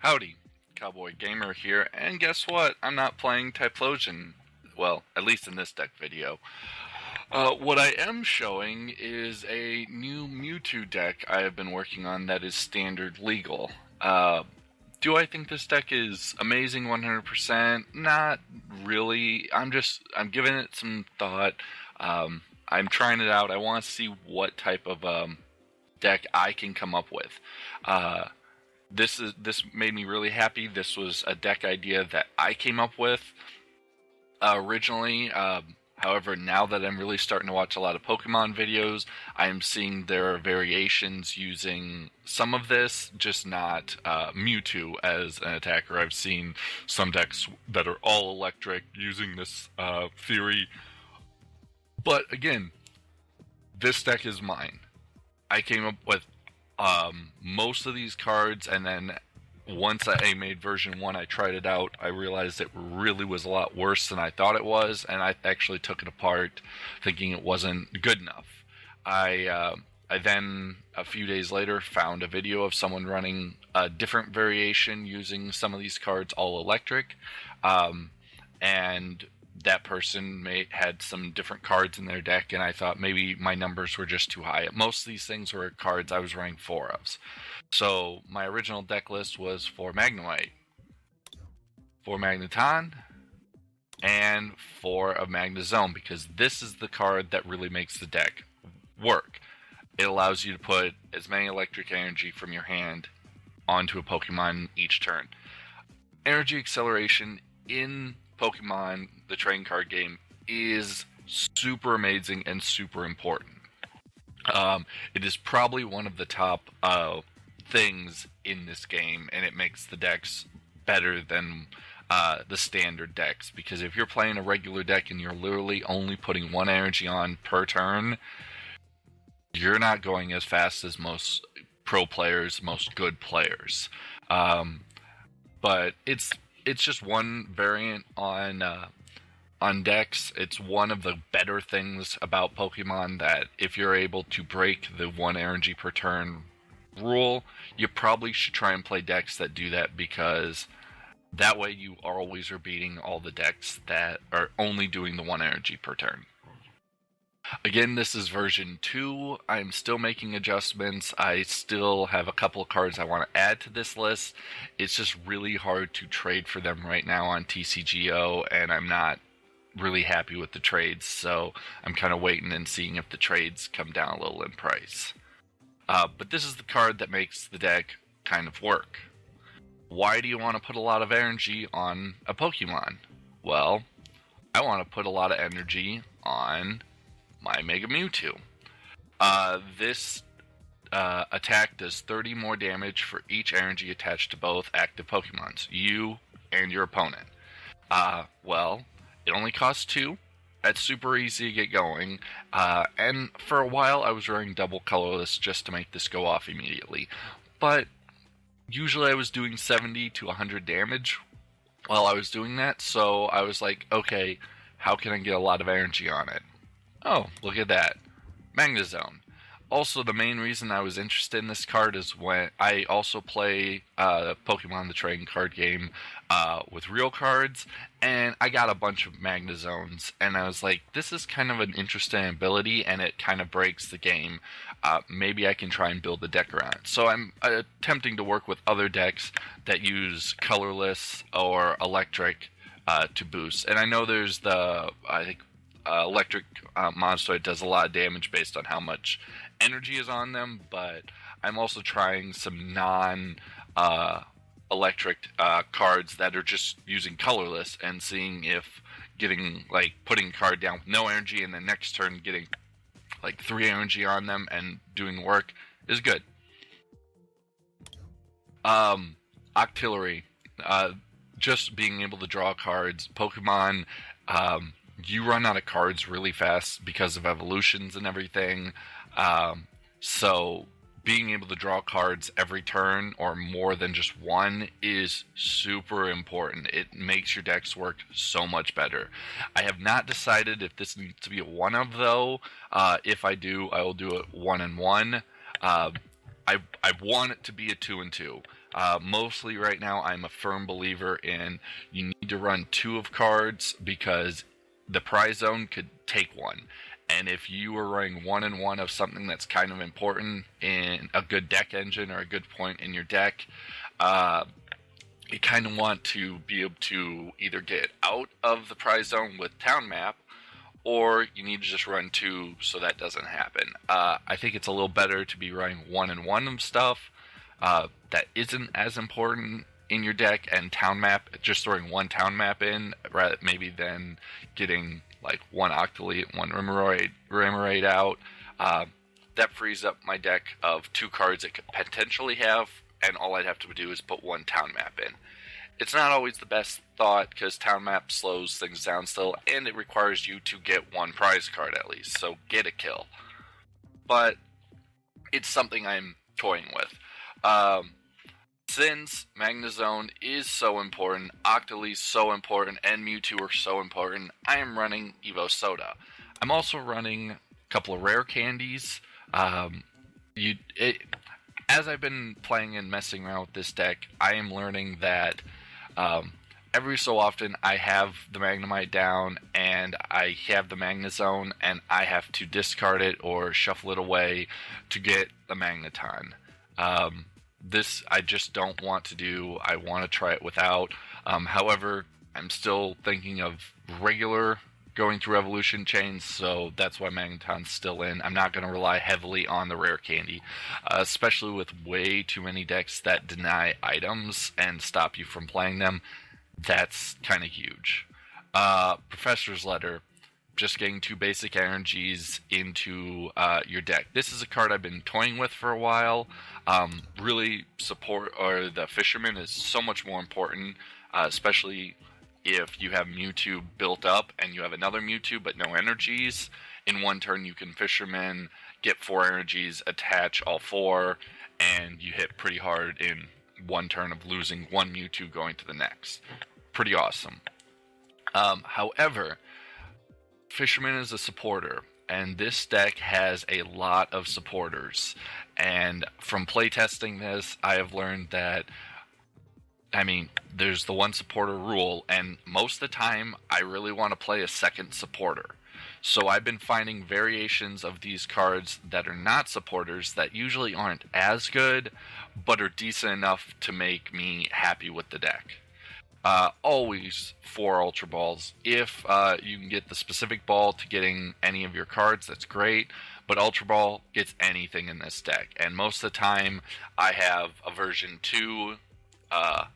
Howdy, Cowboy Gamer here, and guess what? I'm not playing Typhlosion. Well, at least in this deck video. What I am showing is a new Mewtwo deck I have been working on that is standard legal. Do I think this deck is amazing 100%? Not really. I'm giving it some thought. I'm trying it out. I want to see what type of deck I can come up with. This made me really happy. This was a deck idea that I came up with originally. However, now that I'm really starting to watch a lot of Pokemon videos, I'm seeing there are variations using some of this, just not Mewtwo as an attacker. I've seen some decks that are all electric using this theory. But again, this deck is mine. I came up with most of these cards, and then once I made version 1, I tried it out. I realized it really was a lot worse than I thought it was, and I actually took it apart thinking it wasn't good enough. I then, a few days later, found a video of someone running a different variation using some of these cards all electric, and that person had some different cards in their deck, and I thought maybe my numbers were just too high. Most of these things were cards I was running 4 of. So my original deck list was 4 Magnemite, 4 Magneton, and 4 of Magnezone, because this is the card that really makes the deck work. It allows you to put as many electric energy from your hand onto a Pokemon each turn. Energy acceleration in Pokemon, the trading card game, is super amazing and super important. It is probably one of the top things in this game, and it makes the decks better than the standard decks, because if you're playing a regular deck and you're literally only putting 1 energy on per turn, you're not going as fast as most pro players, most good players. But it's just one variant on decks. It's one of the better things about Pokemon, that if you're able to break the 1 energy per turn rule, you probably should try and play decks that do that, because that way you always are beating all the decks that are only doing the 1 energy per turn. Again, this is version 2. I'm still making adjustments. I still have a couple of cards I want to add to this list. It's just really hard to trade for them right now on TCGO, and I'm not really happy with the trades, so I'm kind of waiting and seeing if the trades come down a little in price. But this is the card that makes the deck kind of work. Why do you want to put a lot of energy on a Pokemon? Well, I want to put a lot of energy on my Mega Mewtwo. This attack does 30 more damage for each energy attached to both active Pokemons, you and your opponent. Well, it only costs 2. That's super easy to get going. And for a while I was running double colorless just to make this go off immediately. But usually I was doing 70 to 100 damage while I was doing that, so I was like, okay, how can I get a lot of energy on it? Oh, look at that. Magnezone. Also, the main reason I was interested in this card is when I also play Pokemon the trading card game with real cards, and I got a bunch of Magnezones, and I was like, this is kind of an interesting ability, and it kind of breaks the game. Maybe I can try and build a deck around it. So I'm attempting to work with other decks that use colorless or electric to boost. And I know there's electric monster that does a lot of damage based on how much energy is on them, but I'm also trying some non-electric cards that are just using colorless, and seeing if putting a card down with no energy and the next turn getting 3 energy on them and doing work is good. Octillery, just being able to draw cards. Pokemon, you run out of cards really fast because of evolutions and everything. So being able to draw cards every turn, or more than just one, is super important. It makes your decks work so much better. I have not decided if this needs to be a 1-of, though. If I do, I will do it 1 and 1. I want it to be a 2 and 2. Mostly right now, I'm a firm believer in you need to run 2 of cards because the prize zone could take 1. And if you are running 1 and 1 of something that's kind of important in a good deck engine or a good point in your deck, you kind of want to be able to either get out of the prize zone with Town Map, or you need to just run 2 so that doesn't happen. I think it's a little better to be running 1 and 1 of stuff that isn't as important in your deck, and Town Map, just throwing 1 Town Map in, rather maybe than getting like 1 Octolite, 1 Remoraid out. That frees up my deck of 2 cards it could potentially have, and all I'd have to do is put 1 Town Map in. It's not always the best thought, because Town Map slows things down still, and it requires you to get 1 prize card at least, so get a kill. But it's something I'm toying with. Since Magnezone is so important, Octolite so important, and Mewtwo are so important, I am running Evo Soda. I'm also running a couple of rare candies. As I've been playing and messing around with this deck, I am learning that every so often I have the Magnemite down and I have the Magnezone, and I have to discard it or shuffle it away to get the Magneton. This I just don't want to do. I want to try it without. However, I'm still thinking of regular going through evolution chains, so that's why Magneton's still in. I'm not going to rely heavily on the rare candy, especially with way too many decks that deny items and stop you from playing them. That's kind of huge. Professor's Letter, just getting 2 basic energies into your deck. This is a card I've been toying with for a while. Really the Fisherman is so much more important, especially if you have Mewtwo built up and you have another Mewtwo but no energies. In 1 turn you can Fisherman, get 4 energies, attach all 4, and you hit pretty hard in 1 turn of losing 1 Mewtwo going to the next. Pretty awesome. However, Fisherman is a supporter, and this deck has a lot of supporters. And from playtesting this, I have learned that, there's the 1 supporter rule, and most of the time, I really want to play a second supporter. So I've been finding variations of these cards that are not supporters that usually aren't as good, but are decent enough to make me happy with the deck. Always 4 Ultra Balls. If you can get the specific ball to getting any of your cards, that's great. But Ultra Ball gets anything in this deck. And most of the time, I have a version 2, a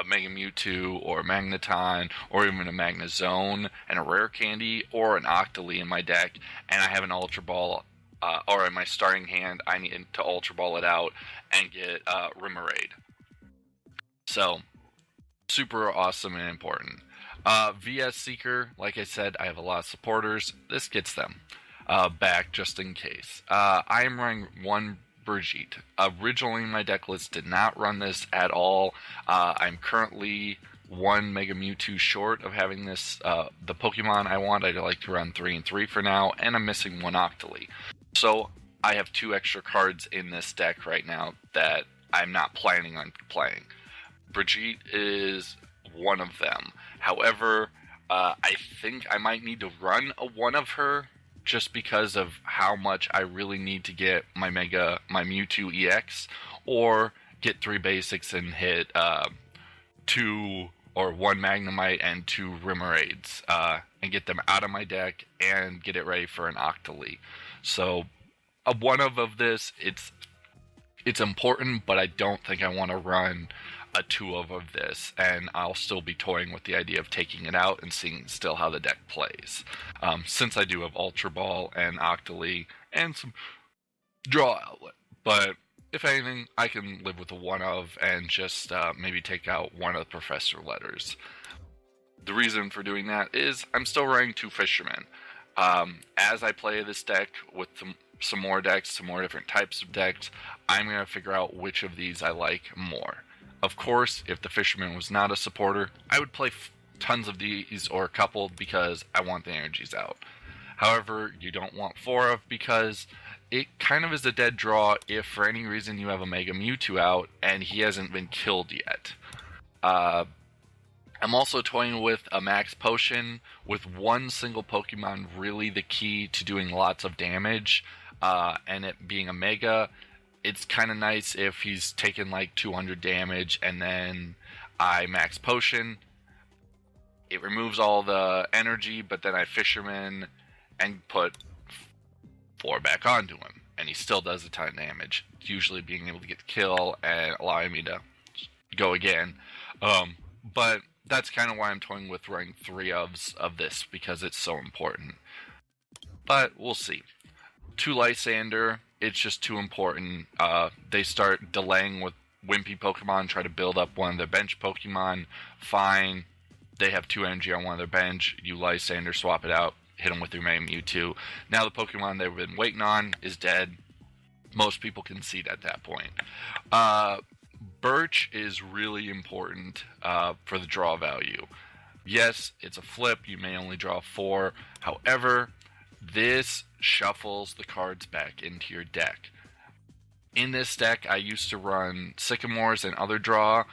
Mega Mewtwo, or a Magneton, or even a Magnezone, and a rare candy, or an Octolite in my deck. And I have an Ultra Ball, or in my starting hand, I need to Ultra Ball it out and get Remoraid. So, super awesome and important. VS Seeker, like I said, I have a lot of supporters. This gets them back just in case. I am running 1 Brigitte. Originally, my deck list did not run this at all. I'm currently 1 Mega Mewtwo short of having this. The Pokemon I want, I'd like to run 3 and 3 for now, and I'm missing 1 Octolite. So I have 2 extra cards in this deck right now that I'm not planning on playing. Brigitte is one of them. However, I think I might need to run a 1 of her just because of how much I really need to get my Mewtwo EX, or get 3 basics and hit 2 or 1 Magnemite and 2 Remoraids, and get them out of my deck and get it ready for an Octolite. So a 1 of this, it's important, but I don't think I want to run a 2 of this, and I'll still be toying with the idea of taking it out and seeing still how the deck plays. Since I do have Ultra Ball and Octolite and some draw outlet, but if anything, I can live with a 1 of and just maybe take out 1 of the Professor Letters. The reason for doing that is I'm still running 2 Fishermen. As I play this deck with some more decks, some more different types of decks, I'm going to figure out which of these I like more. Of course, if the Fisherman was not a supporter, I would play tons of these or a couple because I want the energies out. However, you don't want 4 of because it kind of is a dead draw if for any reason you have a Mega Mewtwo out and he hasn't been killed yet. I'm also toying with a Max Potion, with one single Pokemon really the key to doing lots of damage, and it being a Mega. It's kind of nice if he's taken like 200 damage and then I Max Potion. It removes all the energy, but then I Fisherman and put 4 back onto him, and he still does a ton of damage, usually being able to get the kill and allowing me to go again. But that's kind of why I'm toying with running 3 of this, because it's so important. But we'll see. 2 Lysander, it's just too important. They start delaying with wimpy Pokemon, try to build up one of their bench Pokemon. Fine. They have 2 energy on one of their bench. You Lysander, swap it out, hit them with your main Mewtwo. Now the Pokemon they've been waiting on is dead. Most people concede at that point. Birch is really important for the draw value. Yes, it's a flip. You may only draw 4. However, this shuffles the cards back into your deck. In this deck, I used to run Sycamores and other draw,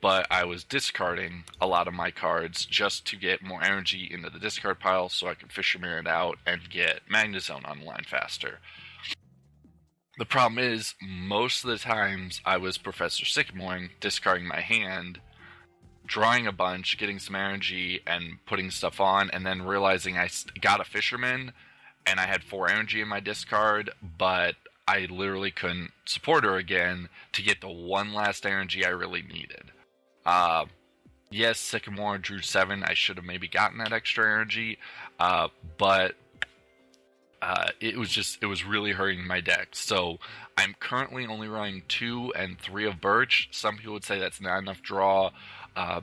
but I was discarding a lot of my cards just to get more energy into the discard pile so I could Fisherman it out and get Magnezone on the line faster. The problem is, most of the times I was Professor Sycamoring, discarding my hand, drawing a bunch, getting some energy, and putting stuff on, and then realizing I got a Fisherman, and I had 4 energy in my discard, but I literally couldn't support her again to get the one last energy I really needed. Yes, Sycamore drew 7. I should have maybe gotten that extra energy, but it was really hurting my deck. So I'm currently only running 2 and 3 of Birch. Some people would say that's not enough draw.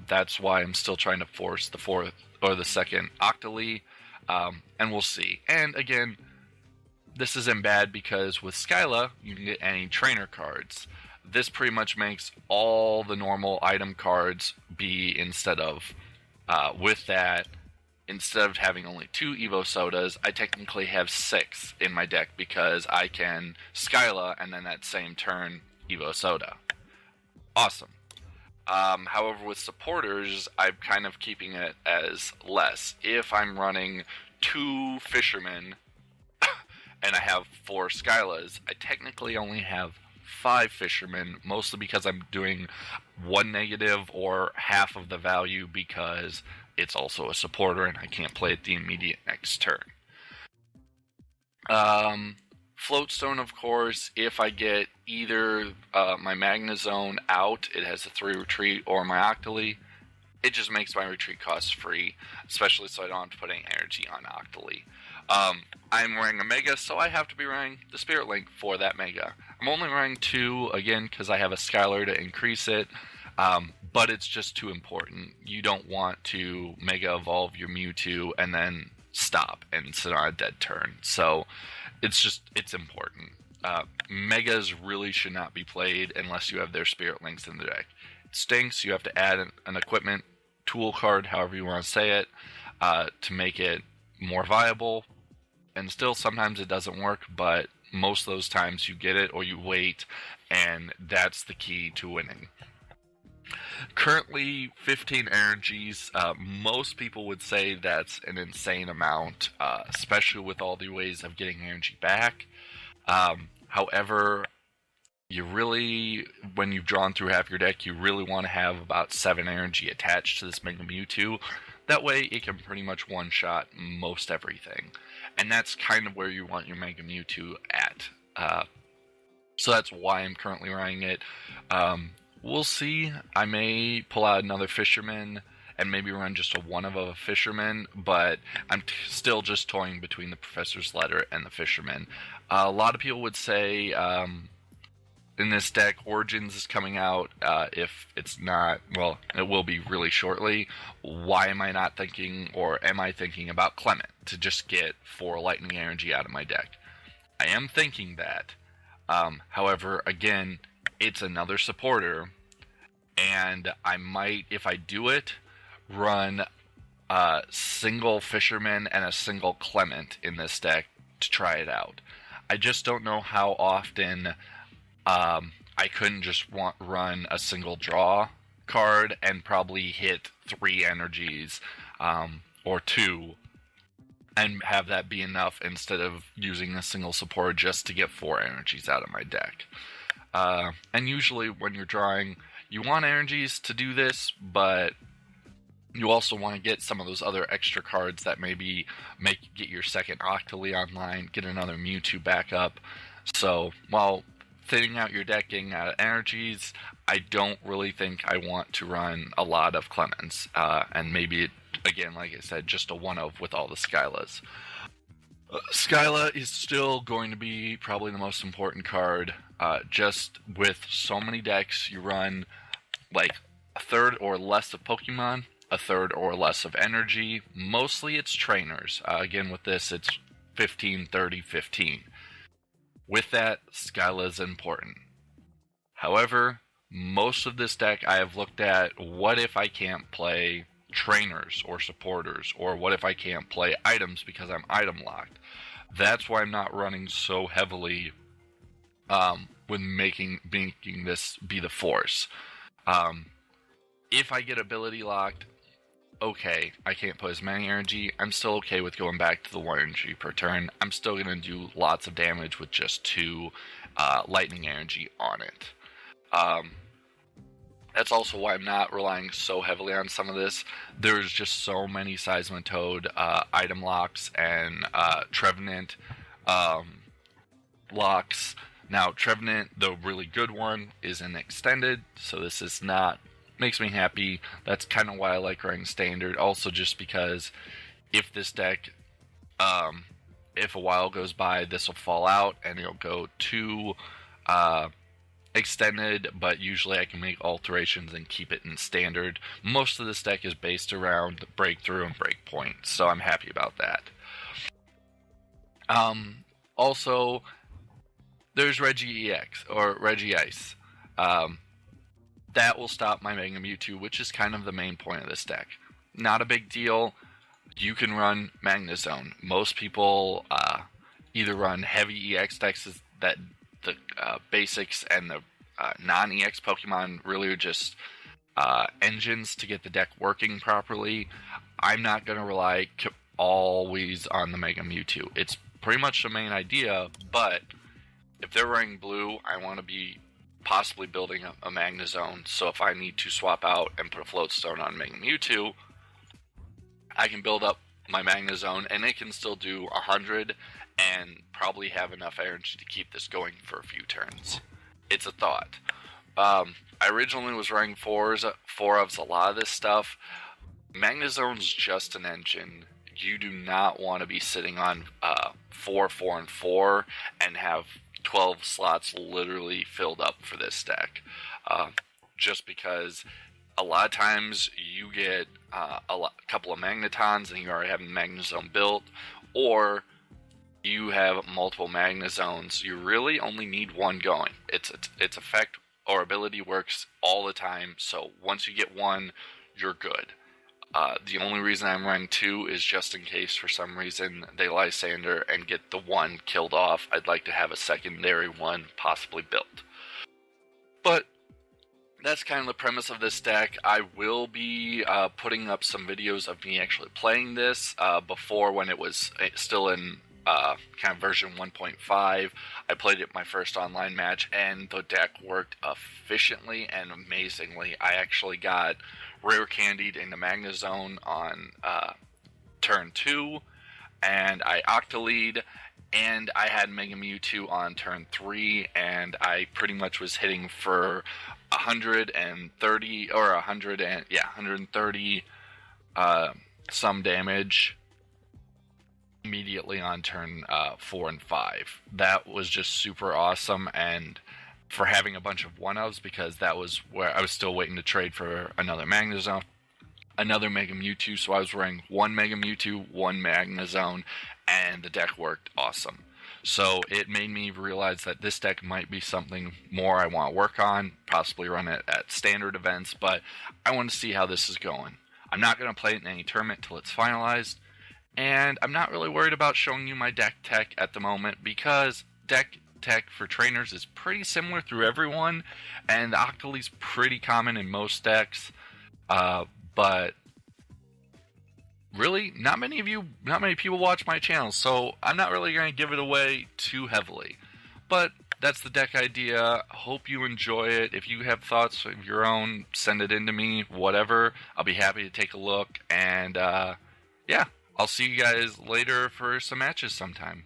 That's why I'm still trying to force the 4th or the 2nd Octoly, and we'll see. And again, this isn't bad because with Skyla, you can get any trainer cards. This pretty much makes all the normal item cards be instead of, with that, instead of having only 2 Evo Sodas, I technically have 6 in my deck because I can Skyla and then that same turn Evo Soda. Awesome. However, with supporters, I'm kind of keeping it as less. If I'm running 2 Fishermen and I have 4 Skylas, I technically only have 5 Fishermen, mostly because I'm doing 1 negative or half of the value because it's also a supporter and I can't play it the immediate next turn. Floatstone, of course, if I get either my Magnezone out, it has a 3 retreat, or my Octoly, it just makes my retreat cost free, especially so I don't have to put any energy on Octoly. I'm running a Mega, so I have to be running the Spirit Link for that Mega. I'm only running 2, again, because I have a Skylar to increase it, but it's just too important. You don't want to Mega Evolve your Mewtwo and then stop and sit on a dead turn. So it's important. Megas really should not be played unless you have their Spirit Links in the deck. It stinks. You have to add an equipment tool card, however you want to say it, to make it more viable. And still, sometimes it doesn't work, but most of those times you get it or you wait, and that's the key to winning. Currently, 15 energies. Most people would say that's an insane amount, especially with all the ways of getting energy back. However, you really, when you've drawn through half your deck, you really want to have about 7 energy attached to this Mega Mewtwo. That way, it can pretty much one-shot most everything. And that's kind of where you want your Mega Mewtwo at. So that's why I'm currently running it. We'll see. I may pull out another Fisherman and maybe run just a 1 of a Fisherman, but I'm still just toying between the Professor's Letter and the Fisherman. A lot of people would say in this deck, Origins is coming out. If it's not, well, it will be really shortly. Why am I not thinking, or am I thinking about Clement to just get 4 lightning energy out of my deck? I am thinking that. However, again, it's another supporter, and I might, if I do it, run a single Fisherman and a single Clement in this deck to try it out. I just don't know how often I couldn't just run a single draw card and probably hit 3 energies or 2 and have that be enough instead of using a single support just to get 4 energies out of my deck. And usually when you're drawing, you want energies to do this, but you also want to get some of those other extra cards that maybe get your second Octoly online, get another Mewtwo back up. So while thinning out your deck, getting out of energies, I don't really think I want to run a lot of Clemens. And maybe, again, like I said, just a one-of with all the Skylas. Skyla is still going to be probably the most important card. Just with so many decks, you run like a third or less of Pokemon, a third or less of energy. Mostly it's trainers. Again, with this, it's 15, 30, 15. With that, Skyla is important. However, most of this deck I have looked at, what if I can't play trainers or supporters, or what if I can't play items because I'm item locked? That's why I'm not running so heavily with making this be the force. If I get ability locked, okay, I can't put as many energy. I'm still okay with going back to the 1 energy per turn. I'm still going to do lots of damage with just 2 lightning energy on it. That's also why I'm not relying so heavily on some of this. There's just so many Seismitoad item locks and Trevenant locks. Now, Trevenant, the really good one, is an extended, so this is not... makes me happy. That's kind of why I like running standard. Also, just because if this deck, if a while goes by, this will fall out and it'll go to extended, but usually I can make alterations and keep it in standard. Most of this deck is based around breakthrough and breakpoint, so I'm happy about that. Also, there's Reggie EX, or Reggie Ice. That will stop my Mega Mewtwo, which is kind of the main point of this deck. Not a big deal. You can run Magnezone. Most people either run heavy EX decks that the basics and the non-EX Pokemon really are just engines to get the deck working properly. I'm not going to rely always on the Mega Mewtwo. It's pretty much the main idea, but if they're running blue, I want to be possibly building a Magnezone, so if I need to swap out and put a Floatstone on Mega Mewtwo, I can build up my Magnezone, and it can still do 100, and probably have enough energy to keep this going for a few turns. It's a thought. I originally was running 4-ofs a lot of this stuff. Magnezone's just an engine. You do not want to be sitting on 4, 4, and 4, and have 12 slots literally filled up for this deck. Just because a lot of times you get a couple of Magnetons and you already have a Magnezone built, or you have multiple Magnezones. You really only need one going. Its effect or ability works all the time, so once you get one, you're good. The only reason I'm running 2 is just in case for some reason they Lysander and get the 1 killed off. I'd like to have a secondary 1 possibly built. But that's kind of the premise of this deck. I will be putting up some videos of me actually playing this. Before, when it was still in kind of version 1.5, I played it my first online match, and the deck worked efficiently and amazingly. I actually got rare candied in the Magnezone on turn 2, and I Octolead, and I had Mega Mewtwo on turn 3, and I pretty much was hitting for 130 or 130 some damage immediately on turn 4 and 5. That was just super awesome, and for having a bunch of 1-ofs, because that was where I was still waiting to trade for another Magnezone, another Mega Mewtwo, so I was running 1 Mega Mewtwo, 1 Magnezone, and the deck worked awesome. So it made me realize that this deck might be something more I want to work on, possibly run it at standard events, but I want to see how this is going. I'm not going to play it in any tournament until it's finalized, and I'm not really worried about showing you my deck tech at the moment, because deck tech for trainers is pretty similar through everyone, and the Octoly's pretty common in most decks. But really, not many people watch my channel, so I'm not really going to give it away too heavily. But that's the deck idea. Hope you enjoy it. If you have thoughts of your own, send it in to me, whatever. I'll be happy to take a look. And yeah, I'll see you guys later for some matches sometime.